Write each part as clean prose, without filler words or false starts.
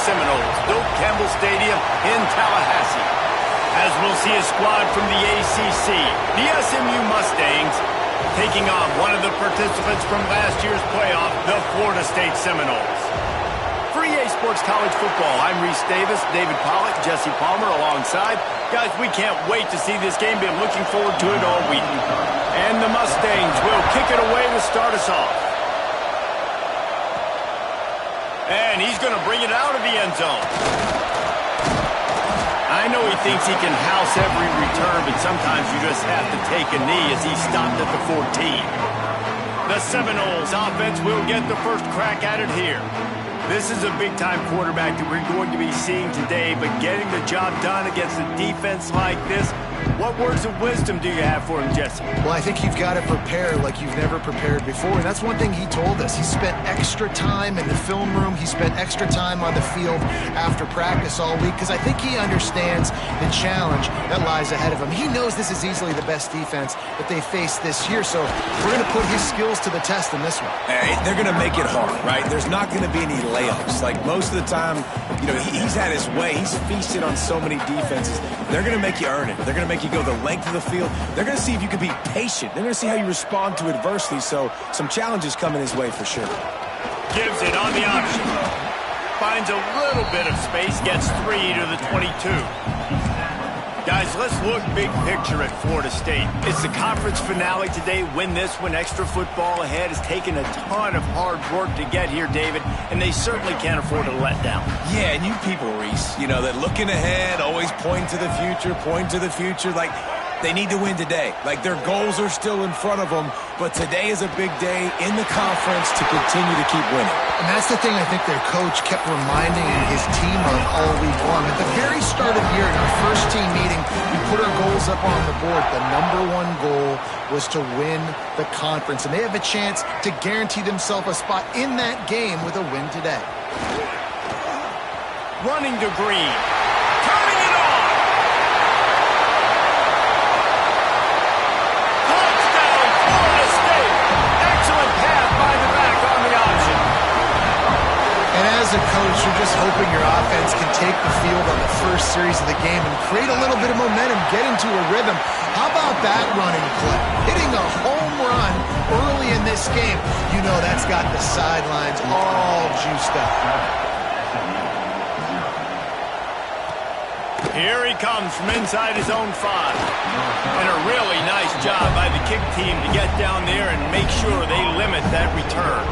Seminoles, Bill Campbell Stadium in Tallahassee. As we'll see a squad from the ACC, the SMU Mustangs, taking on one of the participants from last year's playoff, the Florida State Seminoles. For EA Sports College Football, I'm Reese Davis, David Pollack, Jesse Palmer alongside. Guys, we can't wait to see this game. Been looking forward to it all week. And the Mustangs will kick it away to start us off. And he's going to bring it out of the end zone. I know he thinks he can house every return, but sometimes you just have to take a knee as he stopped at the 14. The Seminoles offense will get the first crack at it here. This is a big-time quarterback that we're going to be seeing today, but getting the job done against a defense like this, what words of wisdom do you have for him, Jesse? Well, I think you've got to prepare like you've never prepared before, and that's one thing he told us. He spent extra time in the film room. He spent extra time on the field after practice all week because I think he understands the challenge that lies ahead of him. He knows this is easily the best defense that they face this year, so we're going to put his skills to the test in this one. Hey, they're going to make it hard, right? There's not going to be any layups. Like most of the time, you know, he's had his way. He's feasted on so many defenses. They're going to make you earn it. They're going to make you go the length of the field. They're going to see if you can be patient. They're going to see how you respond to adversity. So some challenges coming his way for sure. Gives it on the option. Finds a little bit of space. Gets 3 to the 22. Guys, let's look big picture at Florida State. It's the conference finale today. Win this one. Extra football ahead. Has taken a ton of hard work to get here, David, and they certainly can't afford to let down. Yeah, and you people, Reese, you know, that looking ahead, always point to the future, like they need to win today. Like their goals are still in front of them, but today is a big day in the conference to continue to keep winning. And that's the thing I think their coach kept reminding his team of all week long. At the very start of the year, in our first team meeting, we put our goals up on the board. The #1 goal was to win the conference, and they have a chance to guarantee themselves a spot in that game with a win today. Running to Green. Turning it on. Touchdown, Florida State. Excellent pass by the back on the option. And as a coach, you're just hoping your offense can take the field on the first series of the game and create a little bit of momentum, get into a rhythm. How about that running play? Hitting a home run early in this game. You know that's got the sidelines all juiced up. Here he comes from inside his own 5. And a really nice job by the kick team to get down there and make sure they limit that return.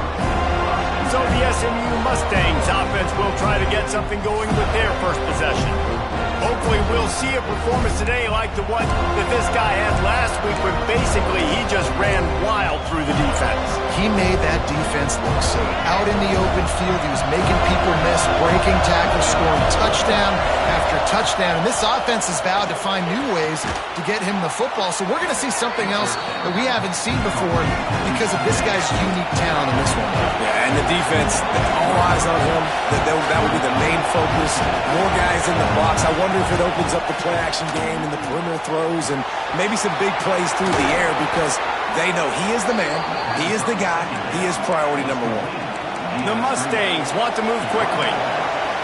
So the SMU Mustangs offense will try to get something going with their first possession. Hopefully we'll see a performance today like the one that this guy had last week when basically he just ran wild through the defense. He made that defense look silly. Out in the open field, he was making people miss, breaking tackles, scoring touchdown after touchdown. And this offense has vowed to find new ways to get him the football. So we're going to see something else that we haven't seen before because of this guy's unique talent in this one. Yeah, and the defense, all eyes on him. That would be the main focus. More guys in the box. I wonder if it opens up the play-action game and the perimeter throws and maybe some big plays through the air because they know he is the man, he is the guy, he is priority #1. The Mustangs want to move quickly.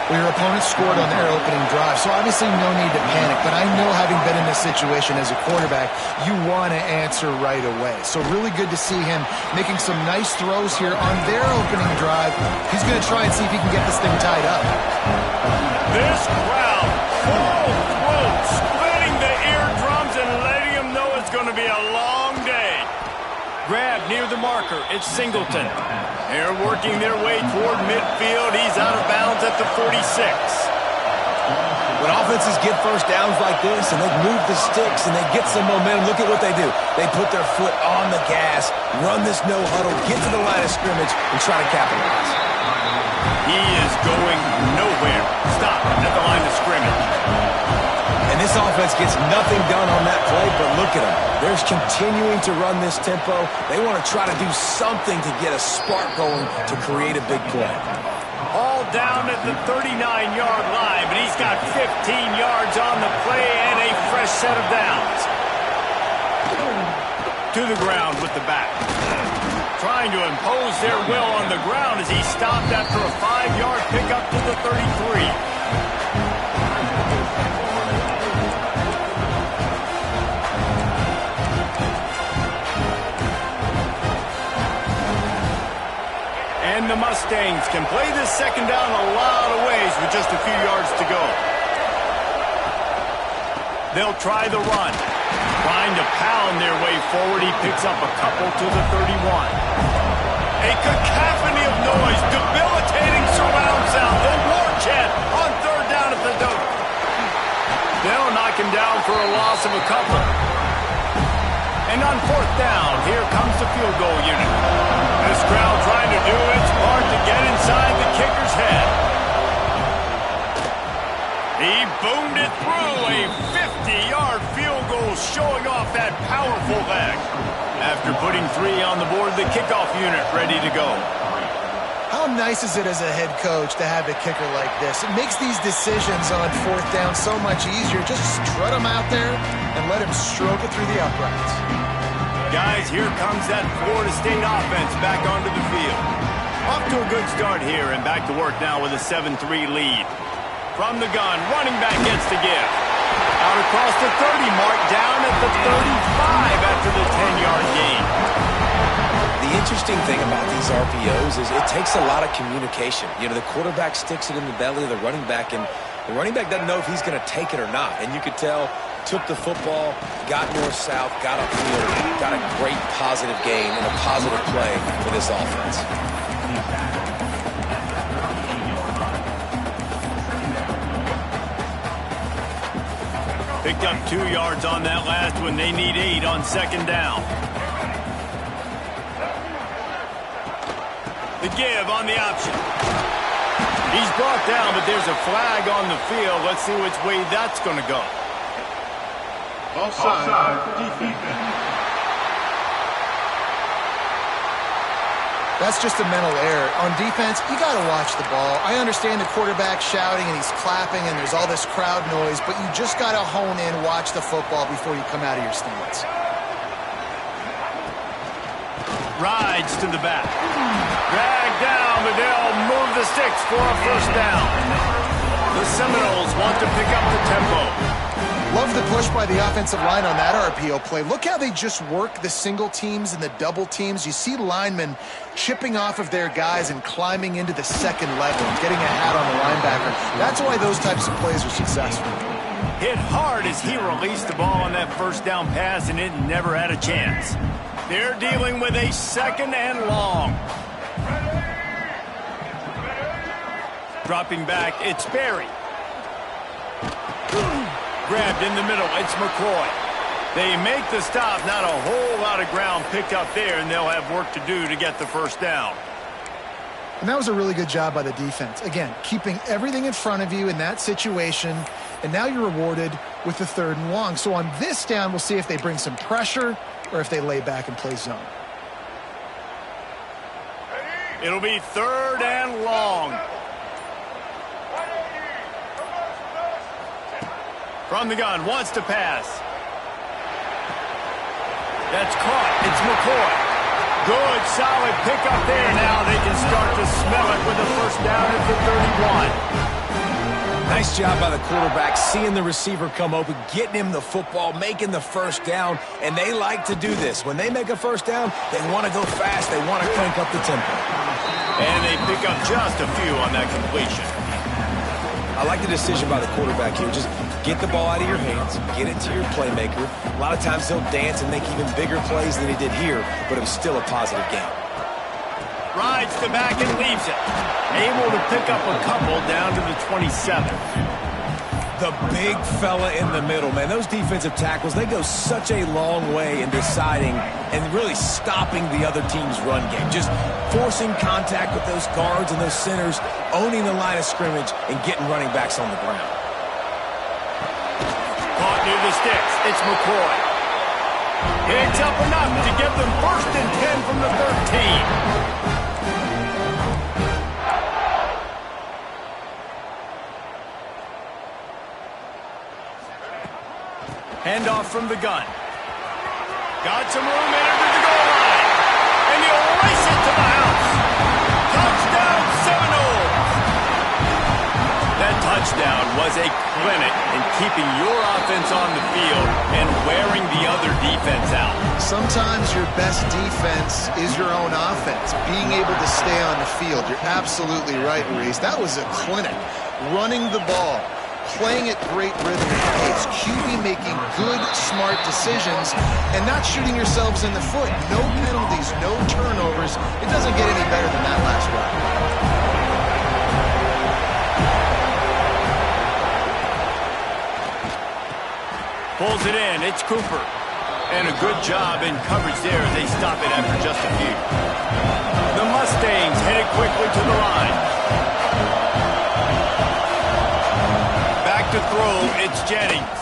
Well, your opponent scored on their opening drive, so obviously no need to panic. But I know, having been in this situation as a quarterback, you want to answer right away. So really good to see him making some nice throws here on their opening drive. He's going to try and see if he can get this thing tied up. This crowd, full throat, splitting the eardrums and letting them know it's going to be a long day. Grab near the marker. It's Singleton. They're working their way toward midfield. He's out of bounds at the 46. When offenses get first downs like this and they move the sticks and they get some momentum, look at what they do. They put their foot on the gas, run this no huddle, get to the line of scrimmage, and try to capitalize. He is going nowhere. Stop at the line of scrimmage. And this offense gets nothing done on that play, but look at them. They're continuing to run this tempo. They want to try to do something to get a spark going to create a big play. All down at the 39-yard line, but he's got 15 yards on the play and a fresh set of downs. To the ground with the back. trying to impose their will on the ground as he stopped after a 5-yard pickup to the 33. And the Mustangs can play this second down a lot of ways with just a few yards to go. They'll try the run. Trying to pound their way forward, he picks up a couple to the 31. A cacophony of noise, debilitating surround sound, the war chant on third down at the dope. They'll knock him down for a loss of a couple. And on fourth down, here comes the field goal unit. This crowd trying to do its part to get inside the kicker's head. He boomed it through, a 50-yard field goal showing off that powerful leg. After putting 3 on the board, the kickoff unit ready to go. How nice is it as a head coach to have a kicker like this? It makes these decisions on fourth down so much easier. Just strut him out there and let him stroke it through the uprights. Guys, here comes that Florida State offense back onto the field. Off to a good start here and back to work now with a 7-3 lead. From the gun, running back gets to give. Out across the 30 mark, down at the 35 after the 10-yard gain. The interesting thing about these RPOs is it takes a lot of communication. You know, the quarterback sticks it in the belly of the running back, and the running back doesn't know if he's going to take it or not. And you could tell, took the football, got north-south, got upfield, got a great positive gain and a positive play for this offense. Picked up 2 yards on that last one. They need 8 on second down. The give on the option. He's brought down, but there's a flag on the field. Let's see which way that's going to go. Offside, defense. That's just a mental error. On defense, you got to watch the ball. I understand the quarterback shouting and he's clapping and there's all this crowd noise, but you just got to hone in, watch the football before you come out of your stance. Rides to the back. Dragged down, but they'll move the sticks for a first down. The Seminoles want to pick up the tempo. Love the push by the offensive line on that RPO play. Look how they just work the single teams and the double teams. You see linemen chipping off of their guys and climbing into the second level and getting a hat on the linebacker. That's why those types of plays are successful. Hit hard as he released the ball on that first down pass, and it never had a chance. They're dealing with a second and long. Dropping back, it's Berry. Grabbed in the middle, it's McCoy. They make the stop, not a whole lot of ground picked up there, and they'll have work to do to get the first down. And that was a really good job by the defense. Again, keeping everything in front of you in that situation, and now you're rewarded with the third and long. So on this down, we'll see if they bring some pressure or if they lay back and play zone. It'll be third and long. From the gun, wants to pass. That's caught. It's McCoy. Good, solid pickup there. Now they can start to smell it with a first down at the 31. Nice job by the quarterback, seeing the receiver come open, getting him the football, making the first down, and they like to do this. When they make a first down, they want to go fast. They want to crank up the tempo. And they pick up just a few on that completion. I like the decision by the quarterback here. Just get the ball out of your hands, get it to your playmaker. A lot of times he'll dance and make even bigger plays than he did here, but it was still a positive game. Rides the back and leaves it. Able to pick up a couple down to the 27. The big fella in the middle, man. Those defensive tackles, they go such a long way in deciding and really stopping the other team's run game. Just forcing contact with those guards and those centers, owning the line of scrimmage, and getting running backs on the ground. Caught near the sticks. It's McCoy. Picks up enough to give them first and 10 from the 13. Handoff from the gun. Got some room in under the goal line. And he'll Slice it to the house. Touchdown Seminoles. That touchdown was a clinic in keeping your offense on the field and wearing the other defense out. Sometimes your best defense is your own offense, being able to stay on the field. You're absolutely right, Reese. That was a clinic. Running the ball, playing at great rhythm and pace, QB making good, smart decisions, and not shooting yourselves in the foot. No penalties, no turnovers. It doesn't get any better than that last drive. Pulls it in. It's Cooper. And a good job in coverage there as they stop it after just a few. The Mustangs headed quickly to the line. Back to throw. It's Jennings.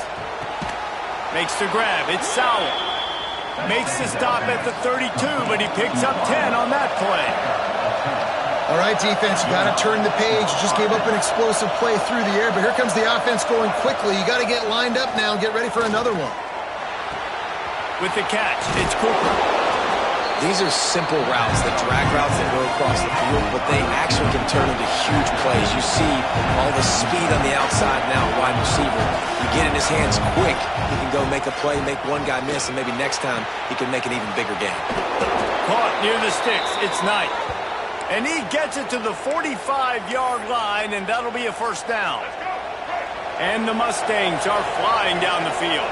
Makes the grab. It's Sowell. Makes the stop at the 32, but he picks up 10 on that play. All right, defense, you got to turn the page. You just gave up an explosive play through the air, but here comes the offense going quickly. You got to get lined up now and get ready for another one. With the catch, it's Cooper. These are simple routes, the drag routes that go across the field, but they actually can turn into huge plays. You see all the speed on the outside now, wide receiver. You get in his hands quick, he can go make a play, make one guy miss, and maybe next time he can make an even bigger game. Caught near the sticks. It's Knight. And he gets it to the 45-yard line, and that'll be a first down. And the Mustangs are flying down the field.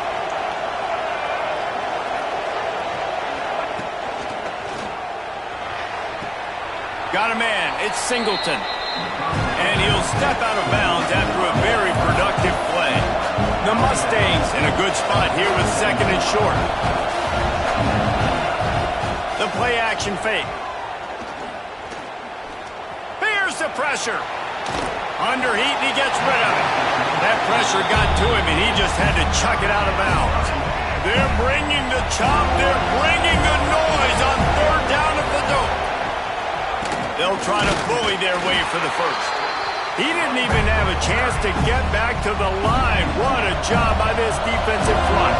Got a man. It's Singleton. And he'll step out of bounds after a very productive play. The Mustangs in a good spot here with second and short. The play-action fake. The pressure. Under heat, and he gets rid of it. That pressure got to him, and he just had to chuck it out of bounds. They're bringing the chop. They're bringing the noise on third down at the dope. They'll try to bully their way for the first. He didn't even have a chance to get back to the line. What a job by this defensive front.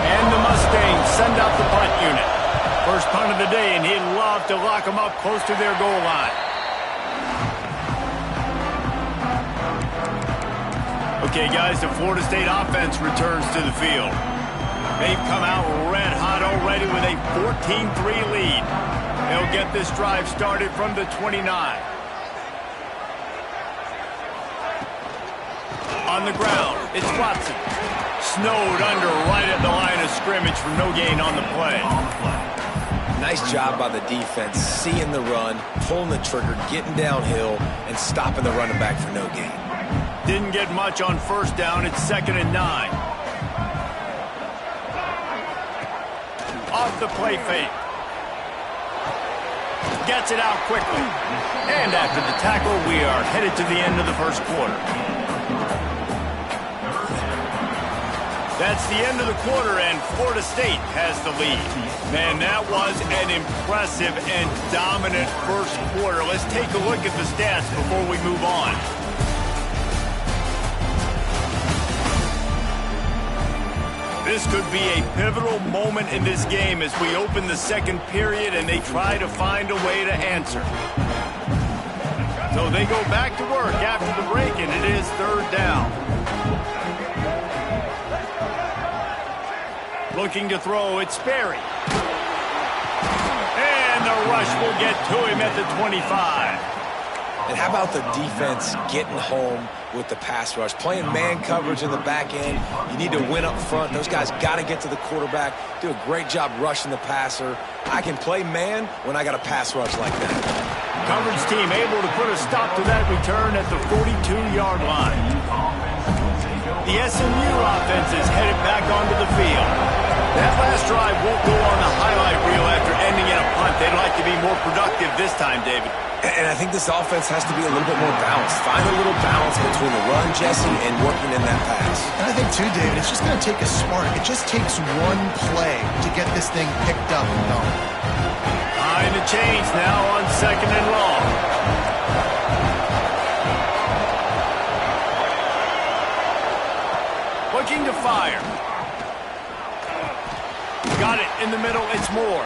And the Mustangs send out the punt unit. First punt of the day, and he'd love to lock them up close to their goal line. Okay, guys, the Florida State offense returns to the field. They've come out red hot already with a 14-3 lead. They'll get this drive started from the 29. On the ground, it's Watson. Snowed under right at the line of scrimmage for no gain on the play. Nice job by the defense, seeing the run, pulling the trigger, getting downhill, and stopping the running back for no gain. Didn't get much on first down. It's 2nd and 9. Off the play fake. Gets it out quickly. And after the tackle, we are headed to the end of the first quarter. That's the end of the quarter, and Florida State has the lead. Man, that was an impressive and dominant first quarter. Let's take a look at the stats before we move on. This could be a pivotal moment in this game as we open the second period and they try to find a way to answer. So they go back to work after the break, and it is third down. Looking to throw, it's Sperry. And the rush will get to him at the 25. And how about the defense getting home with the pass rush? Playing man coverage in the back end. You need to win up front. Those guys got to get to the quarterback. Do a great job rushing the passer. I can play man when I got a pass rush like that. Coverage team able to put a stop to that return at the 42-yard line. The SMU offense is headed back onto the field. That last drive won't go on the highlight reel after ending in a punt. They'd like to be more productive this time, David. And I think this offense has to be a little bit more balanced. Find a little balance between the run, Jesse, and working in that pass. And I think, too, David, it's just going to take a spark. It just takes one play to get this thing picked up and going. Behind the chains now on 2nd and long. Looking to fire. Got it in the middle. It's Moore.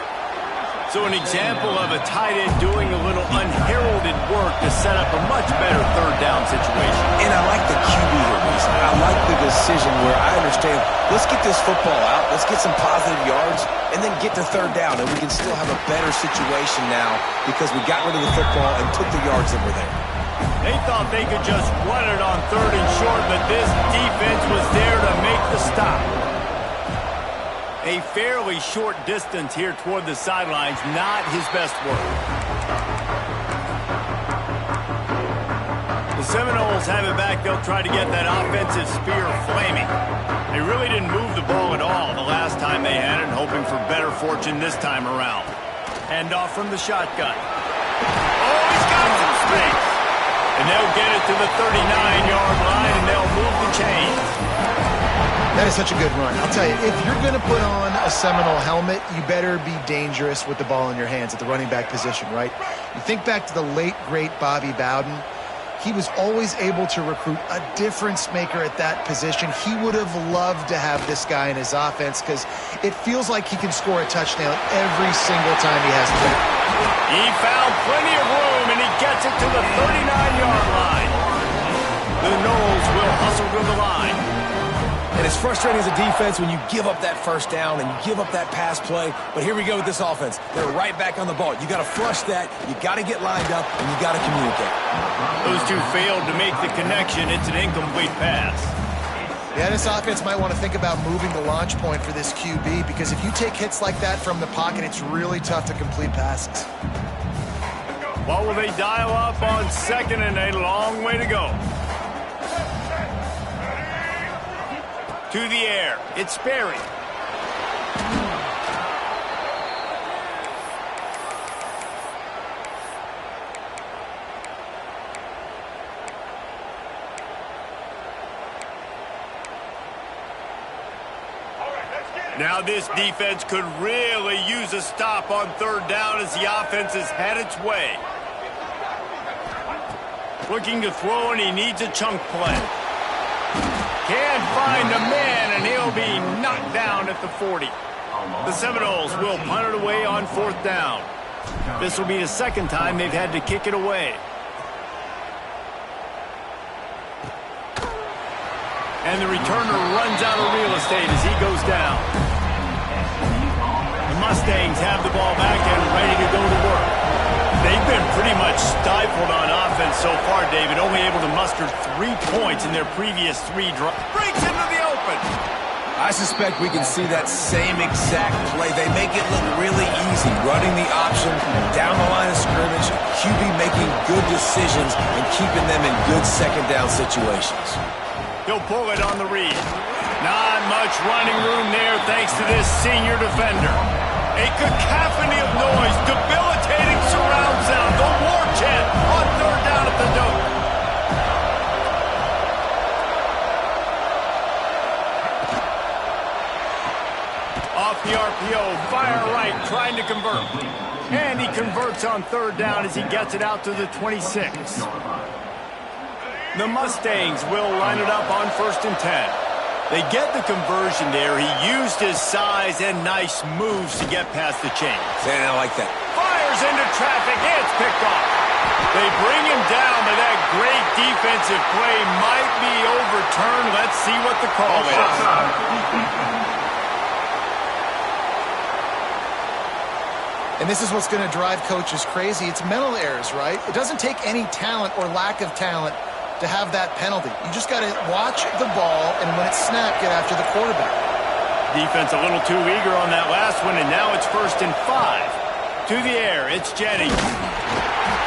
So an example of a tight end doing a little unheralded work to set up a much better third down situation. And I like the QB here, Mason. I like the decision where I understand, let's get this football out, let's get some positive yards, and then get to third down, and we can still have a better situation now because we got rid of the football and took the yards that were there. They thought they could just run it on third and short, but this defense was there to make the stop. A fairly short distance here toward the sidelines, not his best work. The Seminoles have it back. They'll try to get that offensive spear flaming. They really didn't move the ball at all the last time they had it, hoping for better fortune this time around. Handoff from the shotgun. Oh, he's got some space. And they'll get it to the 39-yard line, and they'll move the chains. That is such a good run. I'll tell you, if you're going to put on a Seminole helmet, you better be dangerous with the ball in your hands at the running back position, right? You think back to the late, great Bobby Bowden. He was always able to recruit a difference maker at that position. He would have loved to have this guy in his offense because it feels like he can score a touchdown every single time he has the ball. He found plenty of room, and he gets it to the 39-yard line. The Noles will hustle to the line. And it's frustrating as a defense when you give up that first down and you give up that pass play. But here we go with this offense. They're right back on the ball. You got to flush that. You got to get lined up, and you got to communicate. Those two failed to make the connection. It's an incomplete pass. Yeah, this offense might want to think about moving the launch point for this QB because if you take hits like that from the pocket, it's really tough to complete passes. What will they dial up on second and a long way to go? To the air. It's Sperry. Now this defense could really use a stop on third down as the offense has had its way. Looking to throw, and he needs a chunk play. Can't find a man, and he'll be knocked down at the 40. The Seminoles will punt it away on fourth down. This will be the second time they've had to kick it away. And the returner runs out of real estate as he goes down. The Mustangs have the ball back and ready to go to work. They've been pretty much stifled on offense so far, David, only able to muster 3 points in their previous 3 drives. Breaks into the open. I suspect we can see that same exact play. They make it look really easy, running the option down the line of scrimmage, QB making good decisions and keeping them in good second down situations. He'll pull it on the read. Not much running room there thanks to this senior defender. A cacophony of noise, debilitating surround sound, the war chant on third down at the Doak. Off the RPO, fire right, trying to convert. And he converts on third down as he gets it out to the 26. The Mustangs will line it up on 1st and 10. They get the conversion there. He used his size and nice moves to get past the chains. I like that. Fires into traffic. It's picked off. They bring him down, but that great defensive play might be overturned. Let's see what the call is. And this is what's going to drive coaches crazy. It's mental errors, right? It doesn't take any talent or lack of talent to have that penalty. You just got to watch the ball, and when it's snapped, get after the quarterback. Defense a little too eager on that last one, and now it's 1st and 5. To the air, it's Jennings.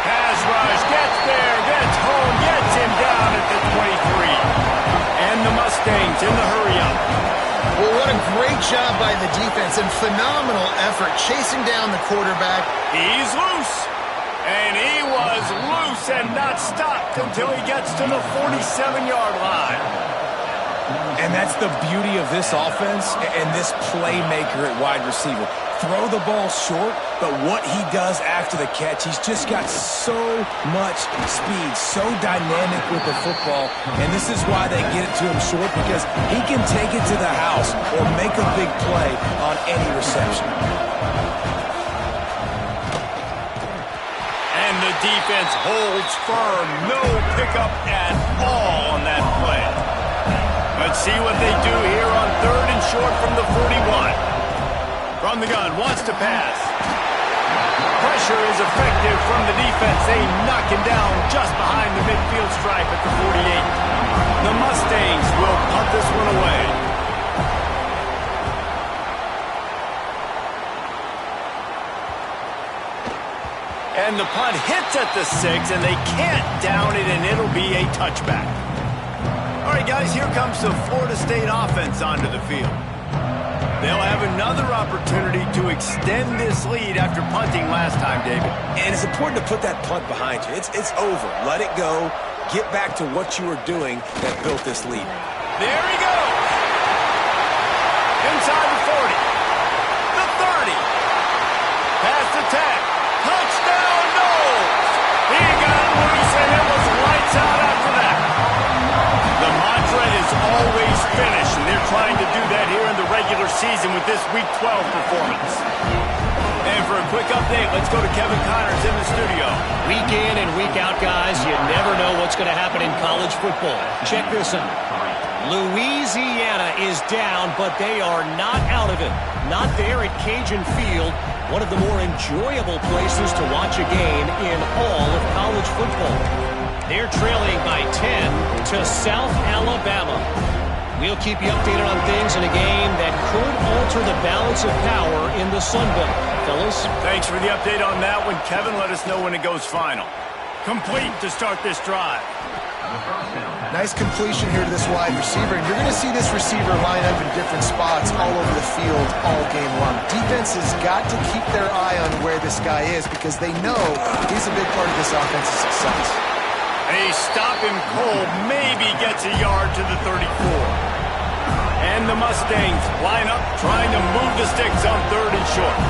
Pass rush, gets there, gets home, gets him down at the 23. And the Mustangs in the hurry-up. Well, what a great job by the defense and phenomenal effort chasing down the quarterback. He's loose. And he was loose and not stopped until he gets to the 47-yard line. And that's the beauty of this offense and this playmaker at wide receiver. Throw the ball short, but what he does after the catch, he's just got so much speed, so dynamic with the football. And this is why they get it to him short, because he can take it to the house or make a big play on any reception. defense holds firm. No pickup at all on that play. Let's see what they do here on 3rd and short from the 41. From the gun, wants to pass. Pressure is effective from the defense. They knock him down just behind the midfield stripe at the 48. The Mustangs will punt this one away. And the punt hits at the 6, and they can't down it, and it'll be a touchback. All right, guys, here comes the Florida State offense onto the field. They'll have another opportunity to extend this lead after punting last time, David. And it's important to put that punt behind you. It's over. Let it go. Get back to what you were doing that built this lead. There he goes. Inside the 40. The 30. Past the 10. Touchdown, Knowles! He got loose, and it was lights out after that. The mantra is always finish, and they're trying to do that here in the regular season with this Week 12 performance. And for a quick update, let's go to Kevin Connors in the studio. Week in and week out, guys, you never know what's going to happen in college football. Check this out. Louisiana is down, but they are not out of it. Not there at Cajun Field, one of the more enjoyable places to watch a game in all of college football. They're trailing by 10 to South Alabama. We'll keep you updated on things in a game that could alter the balance of power in the Sun Belt. Fellas? Thanks for the update on that one, Kevin. Let us know when it goes final. Complete to start this drive. Nice completion here to this wide receiver. And you're going to see this receiver line up in different spots all over the field all game long. Defense has got to keep their eye on where this guy is because they know he's a big part of this offense's success. They stop him cold, maybe gets a yard to the 34. And the Mustangs line up, trying to move the sticks on 3rd and short.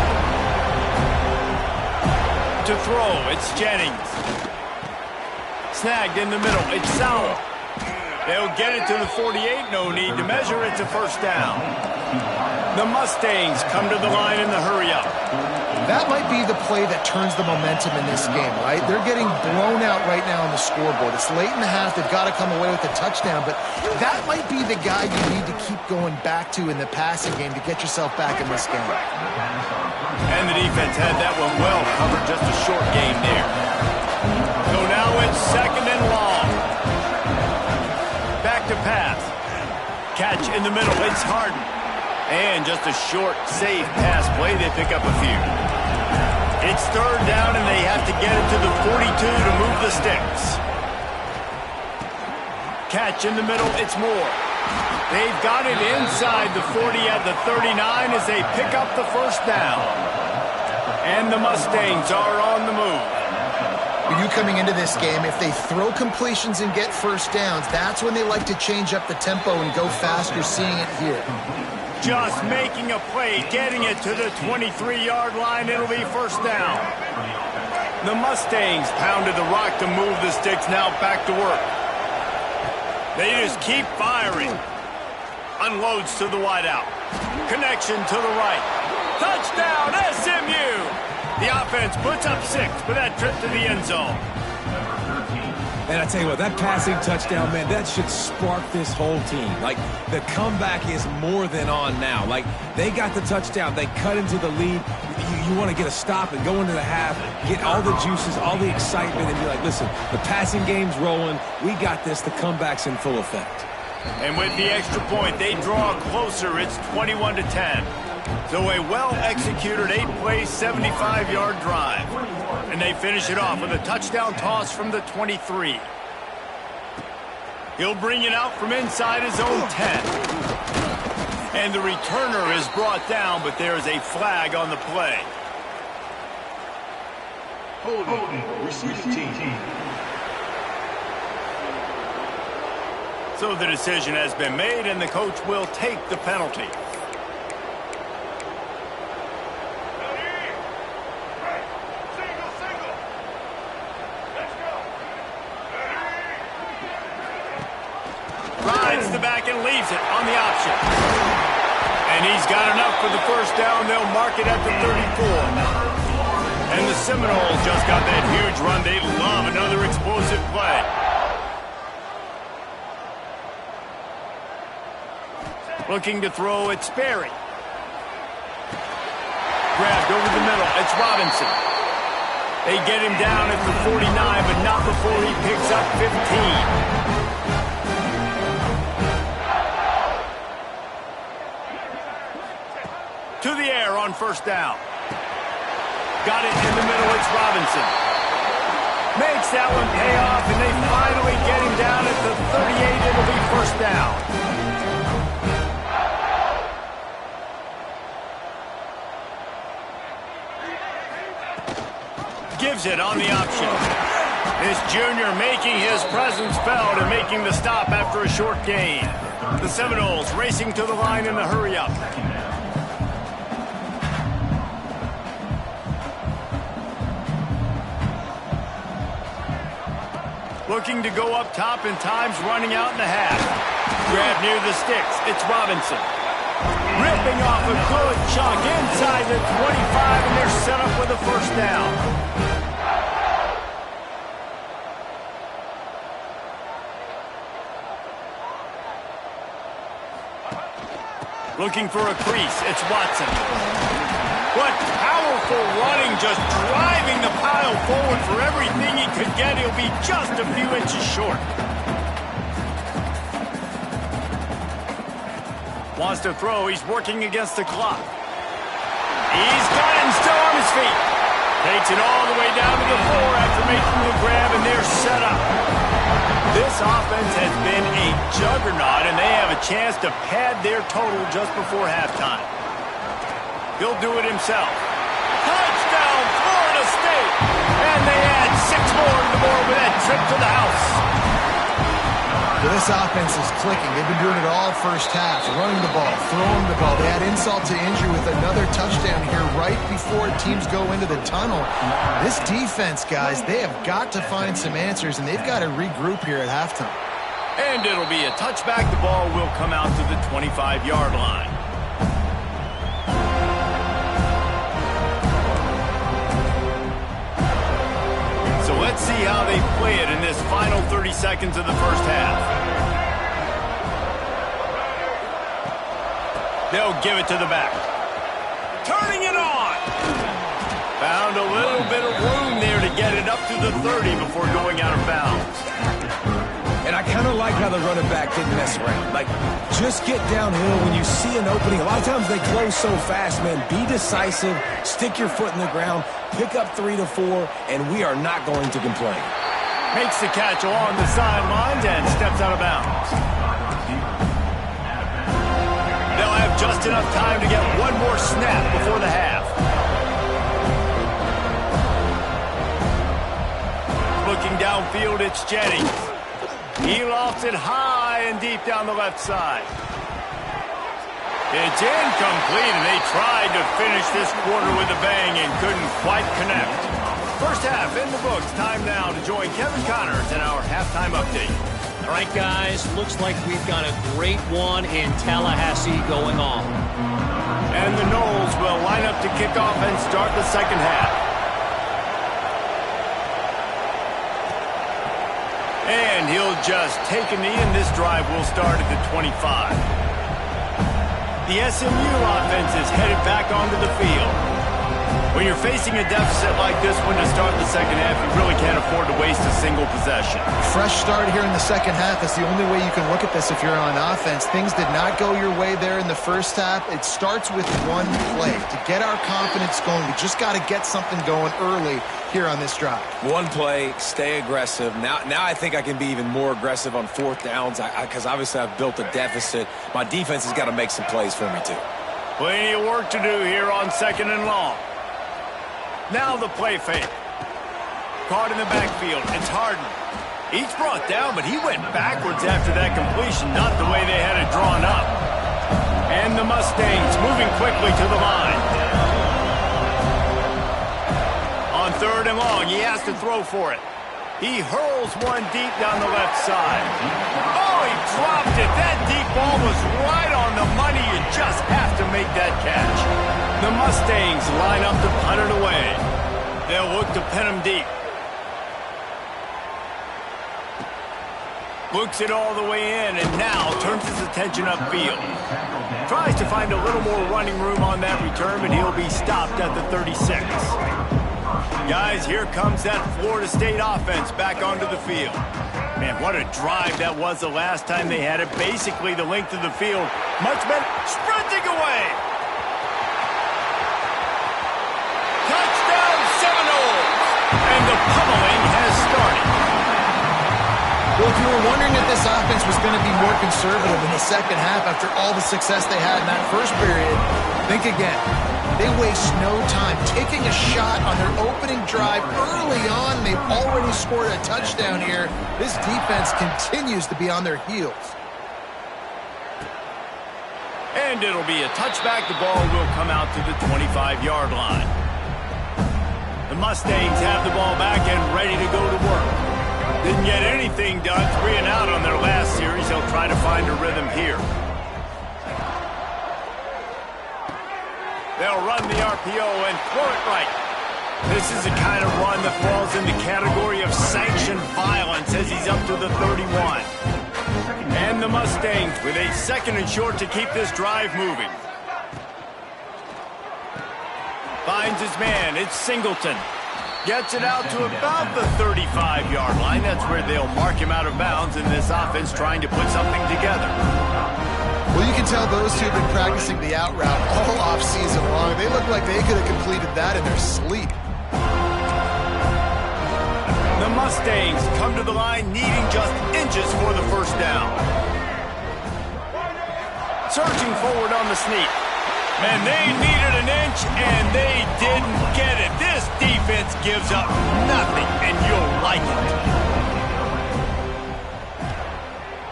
To throw, it's Jennings. Snagged in the middle, it's Sauer. They'll get it to the 48, no need to measure, it's a first down. The Mustangs come to the line in the hurry-up. That might be the play that turns the momentum in this game, right? They're getting blown out right now on the scoreboard. It's late in the half. They've got to come away with a touchdown, but that might be the guy you need to keep going back to in the passing game to get yourself back in this game. And the defense had that one well covered, just a short game there. So now it's 2nd and long. Back to pass. Catch in the middle, it's Harden. And just a short, safe pass play, they pick up a few. It's 3rd down, and they have to get it to the 42 to move the sticks. Catch in the middle, it's Moore. They've got it inside the 40 at the 39 as they pick up the first down. And the Mustangs are on the move. You coming into this game, if they throw completions and get first downs, that's when they like to change up the tempo and go fast. You're seeing it here. Just making a play, getting it to the 23-yard line. It'll be first down. The Mustangs pounded the rock to move the sticks, now back to work. They just keep firing. Unloads to the wideout. Connection to the right. Touchdown, SMU! The offense puts up 6 for that trip to the end zone. And I tell you what, that passing touchdown, man, that should spark this whole team. Like, the comeback is more than on now. Like, they got the touchdown. They cut into the lead. You want to get a stop and go into the half, get all the juices, all the excitement, and be like, listen, the passing game's rolling. We got this. The comeback's in full effect. And with the extra point, they draw closer. It's 21-10. So a well-executed 8-play, 75-yard drive. And they finish it off with a touchdown toss from the 23. He'll bring it out from inside his own 10. And the returner is brought down, but there is a flag on the play. Holding, receiving team. So the decision has been made, and the coach will take the penalty. Rides the back and leaves it on the option. And he's got enough for the first down. They'll mark it at the 34. And the Seminoles just got that huge run. They love another explosive play. Looking to throw, it's Sperry. Grabbed over the middle, it's Robinson. They get him down at the 49, but not before he picks up 15. To the air on first down. Got it in the middle, it's Robinson. Makes that one pay off, and they finally get him down at the 38. It'll be first down. Gives it on the option. This junior making his presence felt and making the stop after a short gain. The Seminoles racing to the line in the hurry-up. Looking to go up top, and time's running out in the half. Grab near the sticks. It's Robinson. Ripping off a good chunk inside the 25, and they're set up with a first down. Looking for a crease. It's Watson. What powerful running, just driving the pile forward for everything he could get. He'll be just a few inches short. Wants to throw. He's working against the clock. He's got it and still on his feet. Takes it all the way down to the floor after making the grab, and they're set up. This offense has been a juggernaut, and they have a chance to pad their total just before halftime. He'll do it himself. Touchdown, Florida State! And they add 6 more to the board with that trip to the house. Well, this offense is clicking. They've been doing it all first half, running the ball, throwing the ball. They add insult to injury with another touchdown here right before teams go into the tunnel. This defense, guys, they have got to find some answers, and they've got to regroup here at halftime. And it'll be a touchback. The ball will come out to the 25-yard line. Let's see how they play it in this final 30 seconds of the first half. They'll give it to the back. Turning it on. Found a little bit of room there to get it up to the 30 before going out of bounds. And I kind of like how the running back didn't mess around. Like, just get downhill when you see an opening. A lot of times they close so fast, man. Be decisive, stick your foot in the ground, pick up 3 to 4, and we are not going to complain. Makes the catch along the sidelines and steps out of bounds. They'll have just enough time to get one more snap before the half. Looking downfield, it's Jennings. He lofts it high and deep down the left side. It's incomplete, and they tried to finish this quarter with a bang and couldn't quite connect. First half in the books. Time now to join Kevin Connors in our halftime update. All right, guys, looks like we've got a great one in Tallahassee going on. And the Noles will line up to kick off and start the second half. And he'll just take a knee, and this drive will start at the 25. The SMU offense is headed back onto the field. When you're facing a deficit like this one to start the second half, you really can't afford to waste a single possession. Fresh start here in the second half. That's the only way you can look at this if you're on offense. Things did not go your way there in the first half. It starts with one play. To get our confidence going, we just got to get something going early here on this drive. One play, stay aggressive. Now I think I can be even more aggressive on fourth downs because obviously I've built a deficit. My defense has got to make some plays for me too. Plenty of work to do here on second and long. Now the play fake. Caught in the backfield. It's Harden. He's brought down, but he went backwards after that completion, not the way they had it drawn up. And the Mustangs moving quickly to the line. On third and long, he has to throw for it. He hurls one deep down the left side. Oh, he dropped it. That deep ball was right on the money. You just have to make that catch. The Mustangs line up to punt it away. They'll look to pin him deep. Looks it all the way in, and now turns his attention upfield. Tries to find a little more running room on that return, but he'll be stopped at the 36. Guys, here comes that Florida State offense back onto the field. Man, what a drive that was the last time they had it. Basically the length of the field. Much better. Sprinting away. Touchdown Seminoles. And the pummeling has started. Well, if you were wondering if this offense was going to be more conservative in the second half after all the success they had in that first period, think again. They waste no time taking a shot on their opening drive early on. They've already scored a touchdown here. This defense continues to be on their heels. And it'll be a touchback. The ball will come out to the 25-yard line. The Mustangs have the ball back and ready to go to work. Didn't get anything done, 3 and out on their last series. They'll try to find a rhythm here. They'll run the RPO and throw it right. This is the kind of run that falls in the category of sanctioned violence as he's up to the 31. And the Mustangs with a 2nd and short to keep this drive moving. Finds his man. It's Singleton. Gets it out to about the 35-yard line. That's where they'll mark him out of bounds in this offense trying to put something together. Well, you can tell those two have been practicing the out route all off-season long. They look like they could have completed that in their sleep. The Mustangs come to the line needing just inches for the first down. Surging forward on the sneak. And they needed an inch, and they didn't get it. This defense gives up nothing, and you'll like it.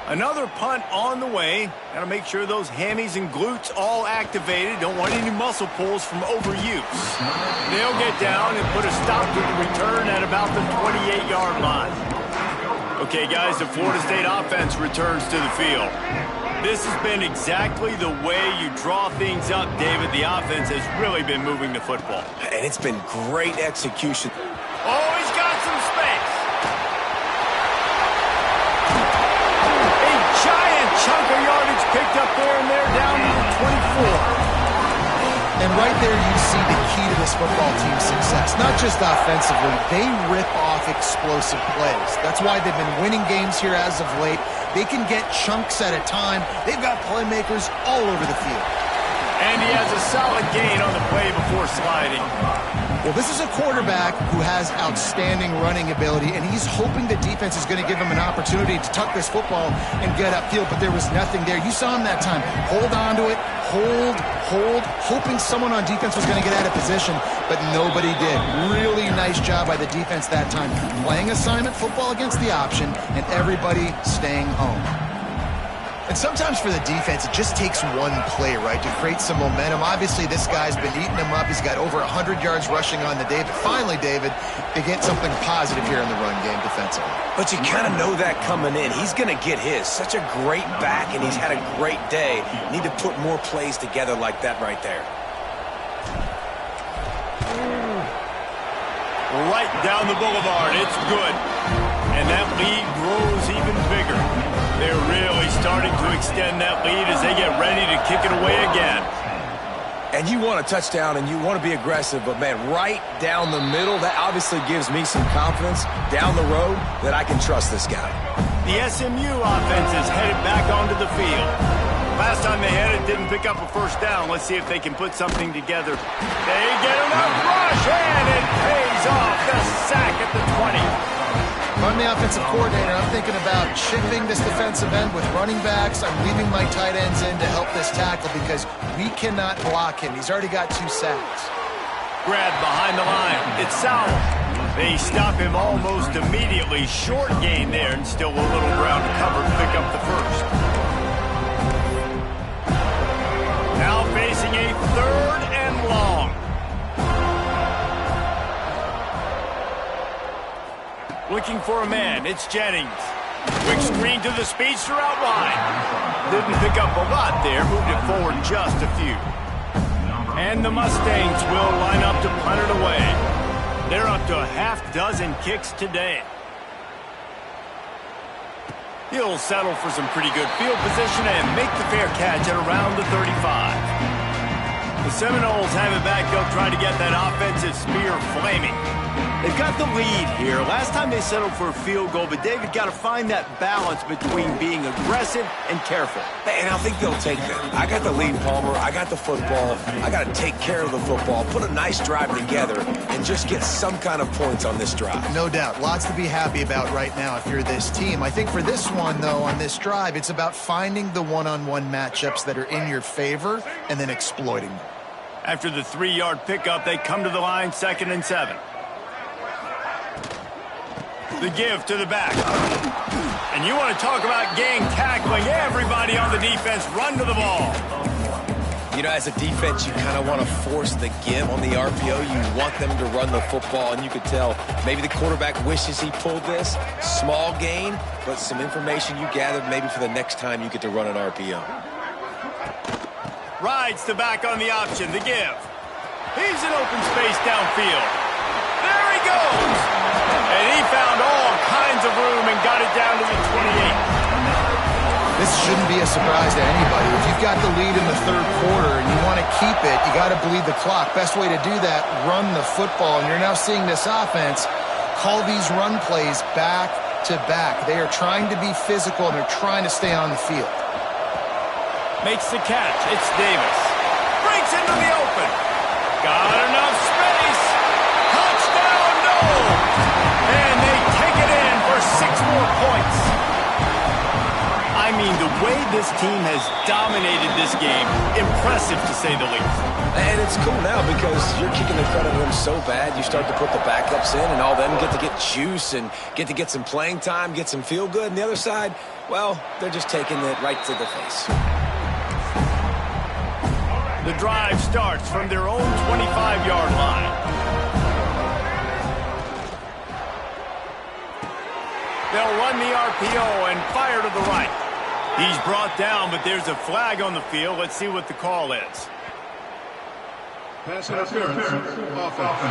Another punt on the way. Got to make sure those hammies and glutes all activated. Don't want any muscle pulls from overuse. They'll get down and put a stop to the return at about the 28-yard line. Okay, guys, the Florida State offense returns to the field. This has been exactly the way you draw things up, David. The offense has really been moving the football. And it's been great execution. Oh, he's got some space. A giant chunk of yardage picked up there, and they're down to the 24. And right there you see the key to this football team's success. Not just offensively, they rip off explosive plays. That's why they've been winning games here as of late. They can get chunks at a time. They've got playmakers all over the field. And he has a solid gain on the play before sliding. Well, this is a quarterback who has outstanding running ability, and he's hoping the defense is going to give him an opportunity to tuck this football and get upfield, but there was nothing there. You saw him that time. Hold on to it, hold, hoping someone on defense was going to get out of position, but nobody did. Really nice job by the defense that time. Playing assignment football against the option, and everybody staying home. And sometimes for the defense, it just takes one play, right, to create some momentum. Obviously, this guy's been eating him up. He's got over 100 yards rushing on the day. But finally, David, they get something positive here in the run game defensively. But you kind of know that coming in. He's going to get his. Such a great back, and he's had a great day. Need to put more plays together like that right there. Right down the boulevard. It's good. And that lead grows even bigger. They're really starting to extend that lead as they get ready to kick it away again. And you want a touchdown and you want to be aggressive, but, man, right down the middle, that obviously gives me some confidence down the road that I can trust this guy. The SMU offense is headed back onto the field. Last time they had it, didn't pick up a first down. Let's see if they can put something together. They get enough rush, and it pays off. The sack at the 20. I'm the offensive coordinator. I'm thinking about chipping this defensive end with running backs. I'm leaving my tight ends in to help this tackle because we cannot block him. He's already got 2 sacks. Grab behind the line. It's Sowell. They stop him almost immediately. Short gain there and still a little ground to cover to pick up the first. Now facing a 3rd and long. Looking for a man. It's Jennings. Quick screen to the speedster out wide. Didn't pick up a lot there. Moved it forward just a few. And the Mustangs will line up to punt it away. They're up to a half-dozen kicks today. He'll settle for some pretty good field position and make the fair catch at around the 35. The Seminoles have it back. They'll try to get that offensive spear flaming. They've got the lead here. Last time they settled for a field goal, but David got to find that balance between being aggressive and careful. And I think they'll take that. I got the lead, Palmer. I got the football. I got to take care of the football, put a nice drive together, and just get some kind of points on this drive. No doubt. Lots to be happy about right now if you're this team. I think for this one, though, on this drive, it's about finding the one-on-one matchups that are in your favor and then exploiting them. After the 3-yard pickup, they come to the line, 2nd and 7. The give to the back. And you want to talk about gang tackling. Everybody on the defense run to the ball. You know, as a defense, you kind of want to force the give on the RPO. You want them to run the football, and you could tell maybe the quarterback wishes he pulled this. Small gain, but some information you gathered maybe for the next time you get to run an RPO. Rides the back on the option. The give. He's in open space downfield. There he goes. And he found all kinds of room and got it down to the 28. This shouldn't be a surprise to anybody. If you've got the lead in the third quarter and you want to keep it, you got to bleed the clock. Best way to do that, run the football. And you're now seeing this offense call these run plays back to back. They are trying to be physical and they're trying to stay on the field. Makes the catch. It's Davis. Breaks into the open. Got enough space. Touchdown, no! And they take it in for 6 more points. I mean, the way this team has dominated this game, impressive to say the least. And it's cool now because you're kicking in front of them so bad, you start to put the backups in, and all them get to get juice and get to get some playing time, get some feel good. And the other side, well, they're just taking it right to the face. The drive starts from their own 25-yard line. They'll run the RPO and fire to the right. He's brought down, but there's a flag on the field. Let's see what the call is. Pass interference. Offense.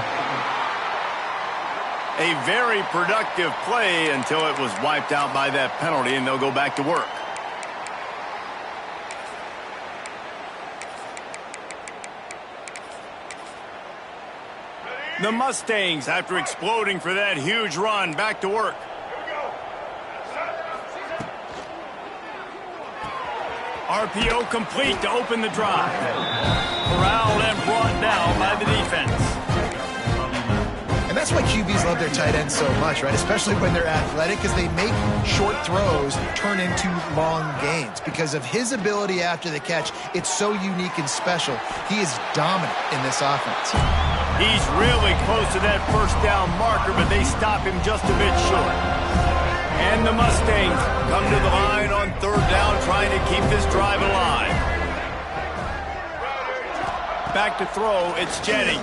A very productive play until it was wiped out by that penalty, and they'll go back to work. The Mustangs, after exploding for that huge run, back to work. RPO complete to open the drive. Corralled and brought down by the defense. And that's why QBs love their tight ends so much, right? Especially when they're athletic, because they make short throws turn into long gains. Because of his ability after the catch, it's so unique and special. He is dominant in this offense. He's really close to that first down marker, but they stop him just a bit short. And the Mustangs come to the line on 3rd down, trying to keep this drive alive. Back to throw, it's Jennings.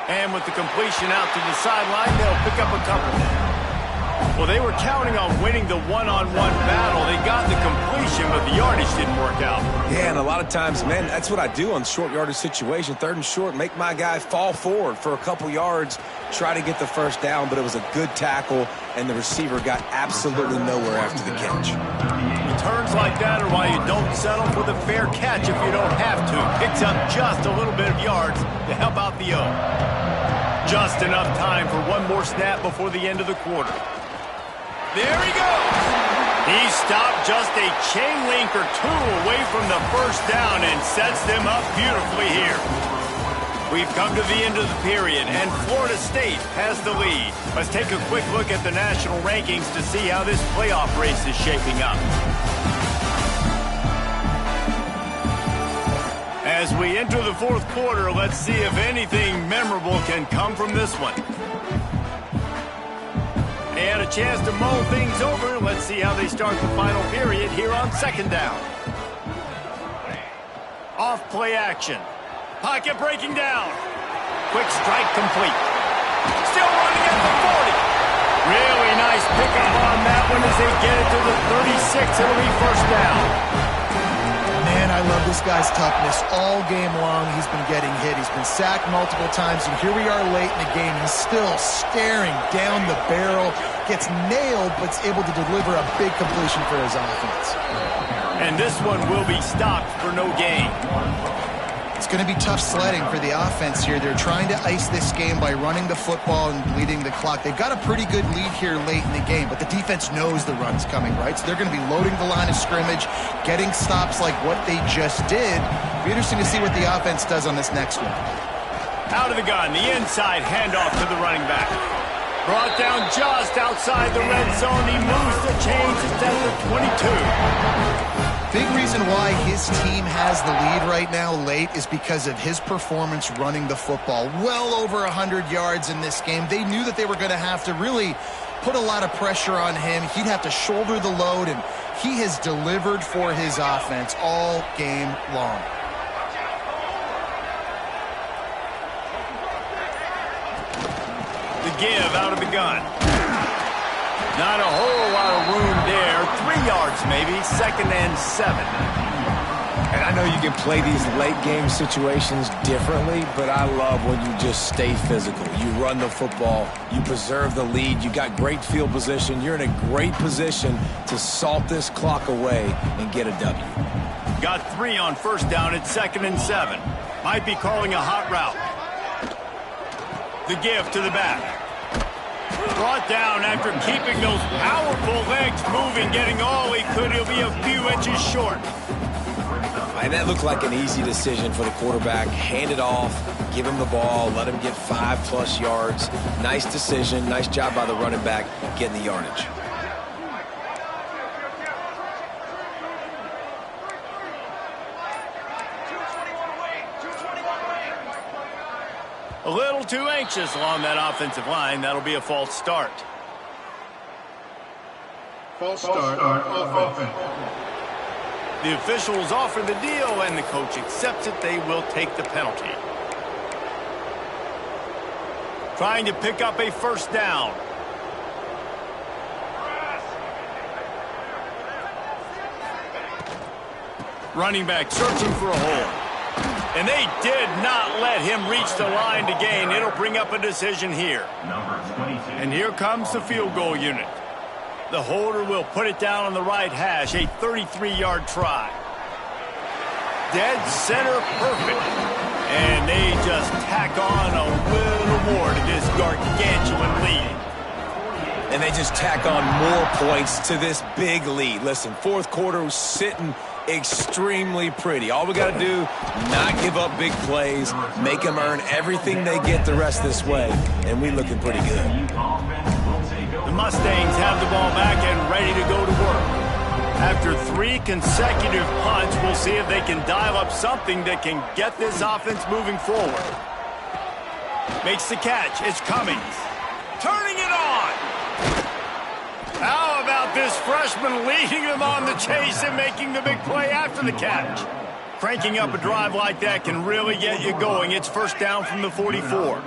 And with the completion out to the sideline, they'll pick up a couple. Well, they were counting on winning the one-on-one battle. They got the completion, but the yardage didn't work out. Yeah, and a lot of times, man, that's what I do on short yardage situation. 3rd and short, make my guy fall forward for a couple yards, try to get the first down, but it was a good tackle, and the receiver got absolutely nowhere after the catch. Returns like that are why you don't settle for the fair catch if you don't have to. Picks up just a little bit of yards to help out the O. Just enough time for one more snap before the end of the quarter. There he goes. He stopped just a chain link or 2 away from the first down and sets them up beautifully here. We've come to the end of the period, and Florida State has the lead. Let's take a quick look at the national rankings to see how this playoff race is shaping up. As we enter the 4th quarter, let's see if anything memorable can come from this one. They had a chance to mull things over. Let's see how they start the final period here on 2nd down. Off play action. Pocket breaking down. Quick strike complete. Still running at the 40. Really nice pickup on that one as they get it to the 36. It'll be 1st down. Man, I love this guy's toughness all game long. He's been getting hit. He's been sacked multiple times, and here we are late in the game. He's still staring down the barrel, gets nailed, but is able to deliver a big completion for his offense. And this one will be stopped for no gain. It's going to be tough sledding for the offense here. They're trying to ice this game by running the football and bleeding the clock. They've got a pretty good lead here late in the game, but the defense knows the run's coming, right? So they're going to be loading the line of scrimmage, getting stops like what they just did. It'll be interesting to see what the offense does on this next one. Out of the gun, the inside handoff to the running back. Brought down just outside the red zone. He moves the chains instead of 22. Big reason why his team has the lead right now late is because of his performance running the football. Well over 100 yards in this game. They knew that they were going to have to really put a lot of pressure on him. He'd have to shoulder the load, and he has delivered for his offense all game long. The give out of the gun. Not a whole lot of room there. 3 yards maybe. 2nd and 7. And I know you can play these late game situations differently, but I love when you just stay physical. You run the football. You preserve the lead. You got great field position. You're in a great position to salt this clock away and get a W. Got 3 on 1st down at 2nd and 7. Might be calling a hot route. The give to the back. Brought down after keeping those powerful legs moving, getting all he could. He'll be a few inches short. And that looked like an easy decision for the quarterback. Hand it off, give him the ball, let him get 5+ yards. Nice decision, nice job by the running back getting the yardage. A little too anxious along that offensive line. That'll be a false start. False start offense. The officials offer the deal, and the coach accepts it. They will take the penalty. Trying to pick up a 1st down. Running back searching for a hole. And they did not let him reach the line to gain. It'll bring up a decision here. And here comes the field goal unit. The holder will put it down on the right hash. A 33-yard try. Dead center perfect. And they just tack on a little more to this gargantuan lead. And they just tack on more points to this big lead. Listen, 4th quarter was sitting extremely pretty. All we got to do, not give up big plays, make them earn everything they get the rest this way, and we looking pretty good. The Mustangs have the ball back and ready to go to work. After 3 consecutive punts, we'll see if they can dial up something that can get this offense moving forward. Makes the catch. It's Cummings. Turning it on. How about this freshman leading them on the chase and making the big play after the catch? Cranking up a drive like that can really get you going. It's 1st down from the 44.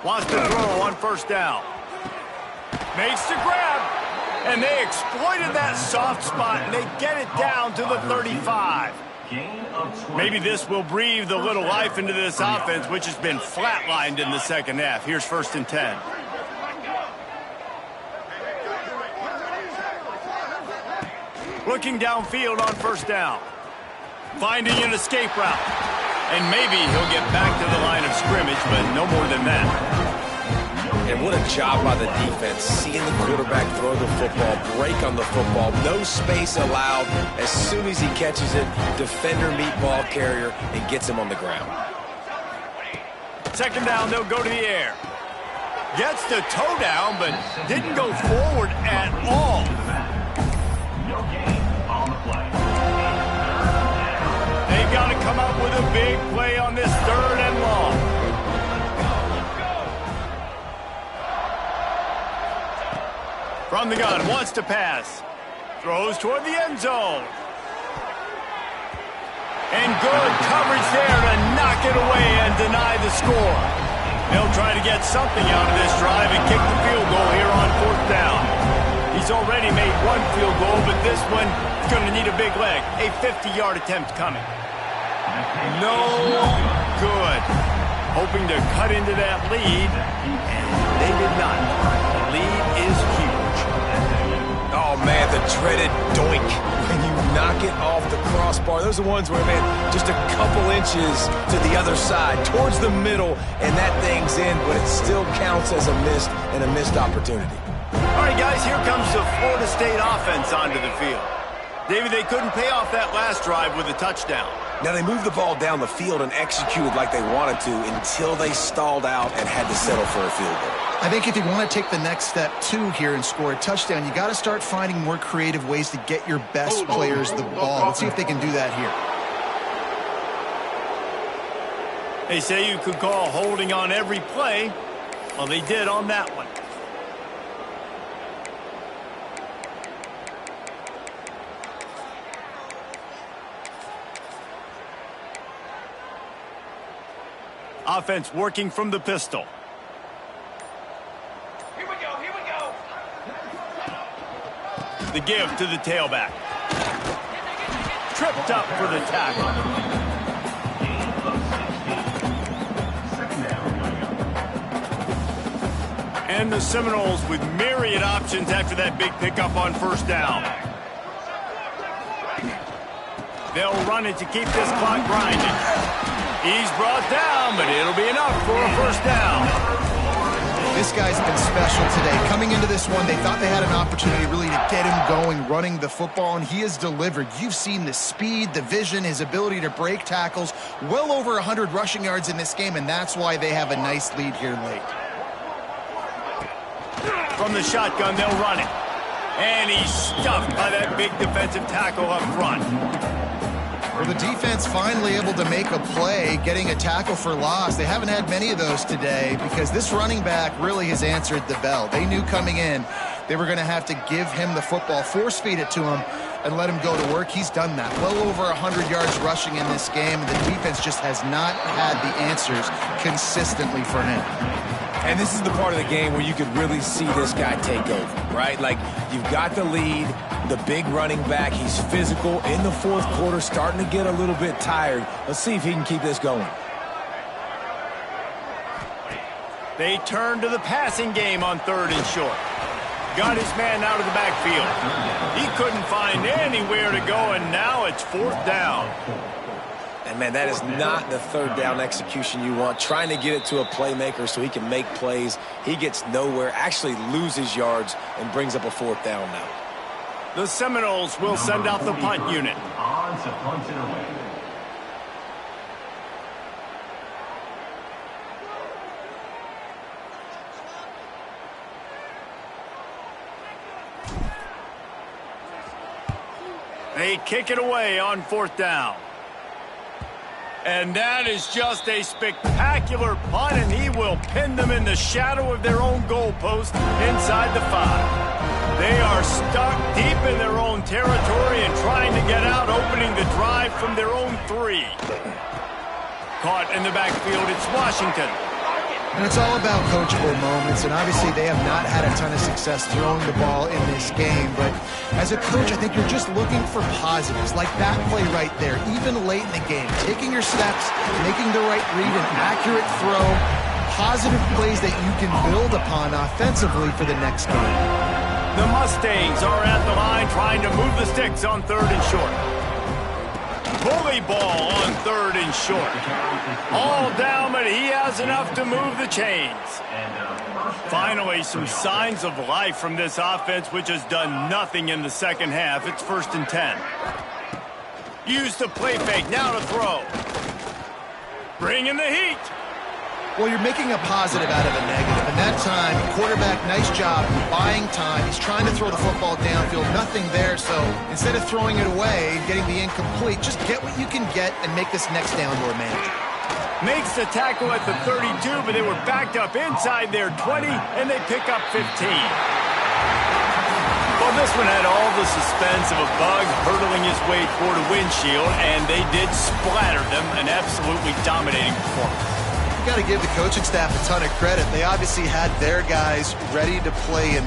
Wants to throw on 1st down. Makes the grab. And they exploited that soft spot, and they get it down to the 35. Maybe this will breathe a little life into this offense, which has been flatlined in the 2nd half. Here's 1st and 10. Looking downfield on 1st down. Finding an escape route. And maybe he'll get back to the line of scrimmage, but no more than that. And what a job by the defense, seeing the quarterback throw the football, break on the football, no space allowed. As soon as he catches it, defender meet ball carrier and gets him on the ground. 2nd down, they'll go to the air. Gets the toe down, but didn't go forward at all. They've got to come up with a big play on this 3rd and long. From the gun, wants to pass. Throws toward the end zone. And good coverage there to knock it away and deny the score. They'll try to get something out of this drive and kick the field goal here on 4th down. He's already made one field goal, but this one is going to need a big leg. A 50-yard attempt coming. No good. Hoping to cut into that lead, and they did not. The lead is huge. Oh, man, the dreaded doink. When you knock it off the crossbar, those are the ones where, man, just a couple inches to the other side, towards the middle, and that thing's in, but it still counts as a missed opportunity. All right, guys, here comes the Florida State offense onto the field. David, they couldn't pay off that last drive with a touchdown. Now, they moved the ball down the field and executed like they wanted to until they stalled out and had to settle for a field goal. I think if you want to take the next step, too, here and score a touchdown, you got to start finding more creative ways to get your best players the ball. Let's see if they can do that here. They say you could call holding on every play. Well, they did on that one. Offense working from the pistol. Here we go. The give to the tailback. Tripped up for the tackle. And the Seminoles with myriad options after that big pickup on first down. They'll run it to keep this clock grinding. He's brought down, but it'll be enough for a first down. This guy's been special today. Coming into this one, they thought they had an opportunity really to get him going, running the football, and he has delivered. You've seen the speed, the vision, his ability to break tackles, well over 100 rushing yards in this game, and that's why they have a nice lead here late. From the shotgun, they'll run it. And he's stuffed by that big defensive tackle up front. Well, the defense finally able to make a play, getting a tackle for loss. They haven't had many of those today because this running back really has answered the bell. They knew coming in they were going to have to give him the football, force feed it to him, and let him go to work. He's done that. Well over 100 yards rushing in this game, and the defense just has not had the answers consistently for him. And this is the part of the game where you could really see this guy take over, right? Like, you've got the lead, the big running back. He's physical in the fourth quarter, starting to get a little bit tired. Let's see if he can keep this going. They turn to the passing game on third and short. Got his man out of the backfield. He couldn't find anywhere to go, and now it's fourth down. And, man, that is not the third down execution you want. Trying to get it to a playmaker so he can make plays. He gets nowhere, actually loses yards, and brings up a fourth down now. The Seminoles will send out the punt unit. On to punt it away. They kick it away on fourth down. And that is just a spectacular punt, and he will pin them in the shadow of their own goalpost inside the 5. They are stuck deep in their own territory and trying to get out, opening the drive from their own 3. Caught in the backfield, it's Washington. And it's all about coachable moments, and obviously they have not had a ton of success throwing the ball in this game. But as a coach, I think you're just looking for positives, like that play right there, even late in the game. Taking your steps, making the right read, an accurate throw, positive plays that you can build upon offensively for the next game. The Mustangs are at the line trying to move the sticks on third and short. Bully ball on third and short. All down, but he has enough to move the chains. Finally, some signs of life from this offense, which has done nothing in the second half. It's 1st and 10. Use the play fake, now to throw. Bring in the heat. Well, you're making a positive out of a negative. And that time, quarterback, nice job buying time. He's trying to throw the football downfield. Nothing there, so instead of throwing it away, getting the incomplete, just get what you can get and make this next down more manageable. Makes the tackle at the 32, but they were backed up inside their 20, and they pick up 15. Well, this one had all the suspense of a bug hurtling his way toward a windshield, and they did splatter them, an absolutely dominating performance. Got to give the coaching staff a ton of credit. They obviously had their guys ready to play in